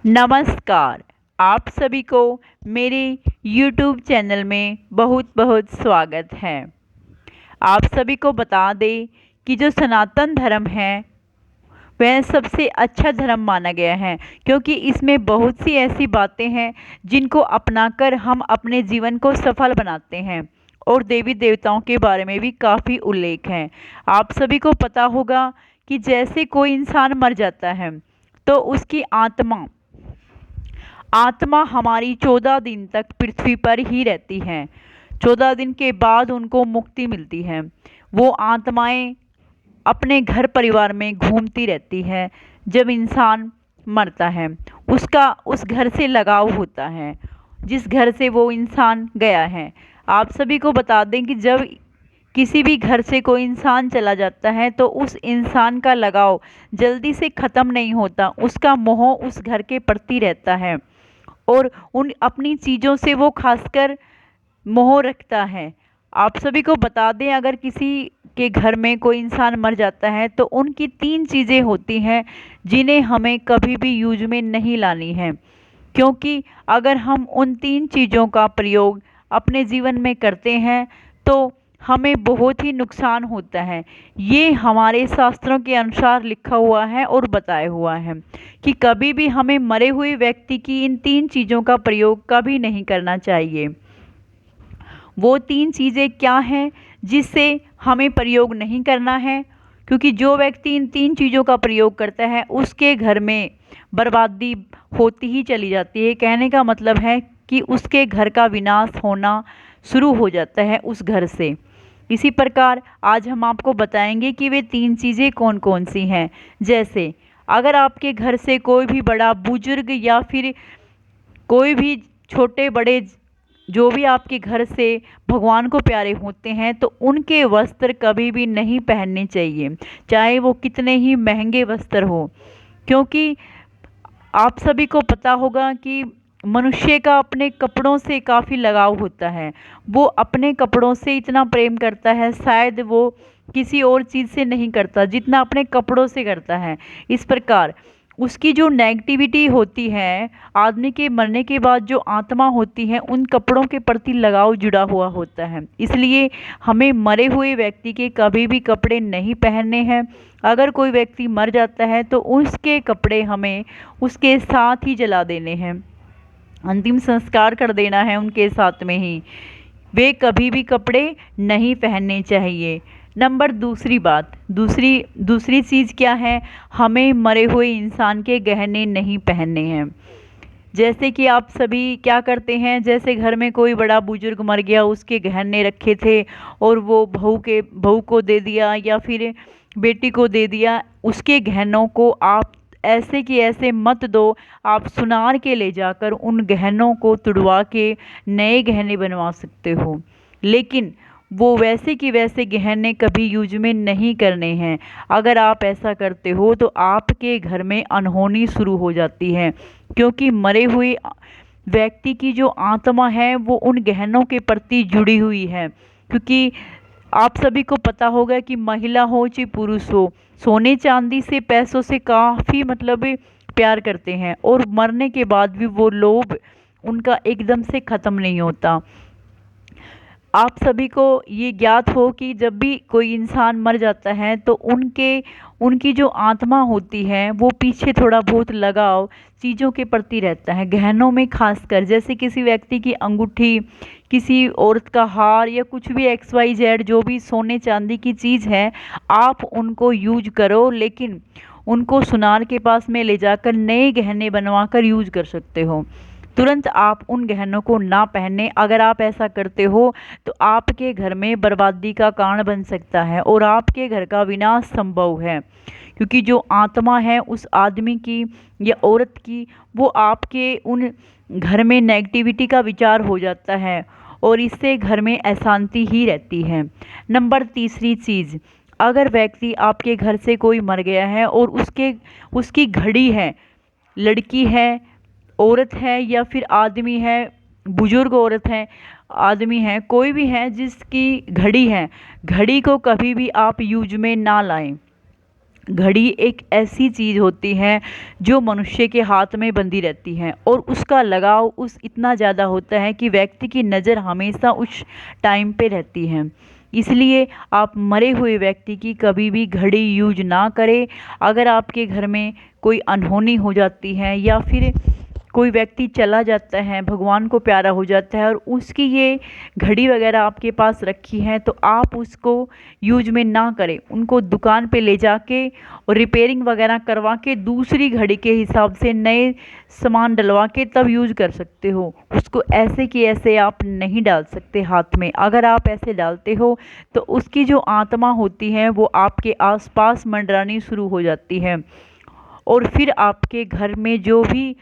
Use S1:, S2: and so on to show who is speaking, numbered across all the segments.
S1: नमस्कार। आप सभी को मेरे YouTube चैनल में बहुत बहुत स्वागत है। आप सभी को बता दें कि जो सनातन धर्म है वह सबसे अच्छा धर्म माना गया है, क्योंकि इसमें बहुत सी ऐसी बातें हैं जिनको अपनाकर हम अपने जीवन को सफल बनाते हैं और देवी देवताओं के बारे में भी काफ़ी उल्लेख हैं। आप सभी को पता होगा कि जैसे कोई इंसान मर जाता है तो उसकी आत्मा हमारी 14 दिन तक पृथ्वी पर ही रहती है। 14 दिन के बाद उनको मुक्ति मिलती है। वो आत्माएं अपने घर परिवार में घूमती रहती है। जब इंसान मरता है उसका उस घर से लगाव होता है, जिस घर से वो इंसान गया है। आप सभी को बता दें कि जब किसी भी घर से कोई इंसान चला जाता है तो उस इंसान का लगाव जल्दी से ख़त्म नहीं होता। उसका मोह उस घर के प्रति रहता है और उन अपनी चीज़ों से वो खासकर मोह रखता है। आप सभी को बता दें, अगर किसी के घर में कोई इंसान मर जाता है तो उनकी 3 चीज़ें होती हैं जिन्हें हमें कभी भी यूज में नहीं लानी है, क्योंकि अगर हम उन 3 चीज़ों का प्रयोग अपने जीवन में करते हैं तो हमें बहुत ही नुकसान होता है। ये हमारे शास्त्रों के अनुसार लिखा हुआ है और बताया हुआ है कि कभी भी हमें मरे हुए व्यक्ति की इन 3 चीज़ों का प्रयोग कभी नहीं करना चाहिए। वो 3 चीज़ें क्या हैं जिससे हमें प्रयोग नहीं करना है, क्योंकि जो व्यक्ति इन 3 चीज़ों का प्रयोग करता है उसके घर में बर्बादी होती ही चली जाती है। कहने का मतलब है कि उसके घर का विनाश होना शुरू हो जाता है उस घर से। इसी प्रकार आज हम आपको बताएंगे कि वे 3 चीज़ें कौन कौन सी हैं। जैसे अगर आपके घर से कोई भी बड़ा बुजुर्ग या फिर कोई भी छोटे बड़े जो भी आपके घर से भगवान को प्यारे होते हैं तो उनके वस्त्र कभी भी नहीं पहनने चाहिए, चाहे वो कितने ही महंगे वस्त्र हो। क्योंकि आप सभी को पता होगा कि मनुष्य का अपने कपड़ों से काफ़ी लगाव होता है। वो अपने कपड़ों से इतना प्रेम करता है, शायद वो किसी और चीज़ से नहीं करता जितना अपने कपड़ों से करता है। इस प्रकार उसकी जो नेगेटिविटी होती है, आदमी के मरने के बाद जो आत्मा होती है उन कपड़ों के प्रति लगाव जुड़ा हुआ होता है। इसलिए हमें मरे हुए व्यक्ति के कभी भी कपड़े नहीं पहनने हैं। अगर कोई व्यक्ति मर जाता है तो उसके कपड़े हमें उसके साथ ही जला देने हैं, अंतिम संस्कार कर देना है उनके साथ में ही। वे कभी भी कपड़े नहीं पहनने चाहिए। नंबर दूसरी चीज़ क्या है, हमें मरे हुए इंसान के गहने नहीं पहनने हैं। जैसे कि आप सभी क्या करते हैं, जैसे घर में कोई बड़ा बुजुर्ग मर गया, उसके गहने रखे थे और वो बहू को दे दिया या फिर बेटी को दे दिया, उसके गहनों को आप ऐसे कि ऐसे मत दो। आप सुनार के ले जाकर उन गहनों को तुड़वा के नए गहने बनवा सकते हो, लेकिन वो वैसे कि वैसे गहने कभी यूज में नहीं करने हैं। अगर आप ऐसा करते हो तो आपके घर में अनहोनी शुरू हो जाती है, क्योंकि मरे हुए व्यक्ति की जो आत्मा है वो उन गहनों के प्रति जुड़ी हुई है। क्योंकि आप सभी को पता होगा कि महिला हो चाहे पुरुष हो, सोने चांदी से पैसों से काफ़ी प्यार करते हैं और मरने के बाद भी वो लोभ उनका एकदम से ख़त्म नहीं होता। आप सभी को ये ज्ञात हो कि जब भी कोई इंसान मर जाता है तो उनकी जो आत्मा होती है वो पीछे थोड़ा बहुत लगाव चीज़ों के प्रति रहता है, गहनों में खासकर। जैसे किसी व्यक्ति की अंगूठी, किसी औरत का हार या कुछ भी XYZ जो भी सोने चांदी की चीज़ है, आप उनको यूज करो, लेकिन उनको सुनार के पास में ले जाकर नए गहने बनवा कर यूज कर सकते हो। तुरंत आप उन गहनों को ना पहने। अगर आप ऐसा करते हो तो आपके घर में बर्बादी का कारण बन सकता है और आपके घर का विनाश संभव है, क्योंकि जो आत्मा है उस आदमी की या औरत की, वो आपके उन घर में नेगेटिविटी का विचार हो जाता है और इससे घर में अशांति ही रहती है। नंबर तीसरी चीज़, अगर व्यक्ति आपके घर से कोई मर गया है और उसकी घड़ी है, लड़की है, औरत है या फिर आदमी है, बुजुर्ग औरत है, आदमी है, कोई भी है जिसकी घड़ी है, घड़ी को कभी भी आप यूज में ना लाएं। घड़ी एक ऐसी चीज़ होती है जो मनुष्य के हाथ में बंधी रहती है और उसका लगाव उस इतना ज़्यादा होता है कि व्यक्ति की नज़र हमेशा उस टाइम पे रहती है। इसलिए आप मरे हुए व्यक्ति की कभी भी घड़ी यूज ना करें। अगर आपके घर में कोई अनहोनी हो जाती है या फिर कोई व्यक्ति चला जाता है, भगवान को प्यारा हो जाता है और उसकी ये घड़ी वगैरह आपके पास रखी है, तो आप उसको यूज में ना करें। उनको दुकान पे ले जाके और रिपेयरिंग वगैरह करवा के दूसरी घड़ी के हिसाब से नए सामान डलवा के तब यूज कर सकते हो। उसको ऐसे कि ऐसे आप नहीं डाल सकते हाथ में। अगर आप ऐसे डालते हो तो उसकी जो आत्मा होती है वो आपके आसपास मंडरानी शुरू हो जाती है और फिर आपके घर में जो भी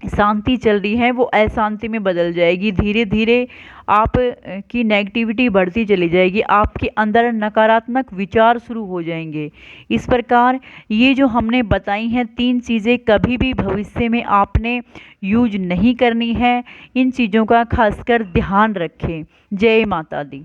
S1: शांति चल रही है वो अशांति में बदल जाएगी। धीरे धीरे आप की नेगेटिविटी बढ़ती चली जाएगी, आपके अंदर नकारात्मक विचार शुरू हो जाएंगे। इस प्रकार ये जो हमने बताई हैं 3 चीज़ें कभी भी भविष्य में आपने यूज नहीं करनी है। इन चीज़ों का खासकर ध्यान रखें। जय माता दी।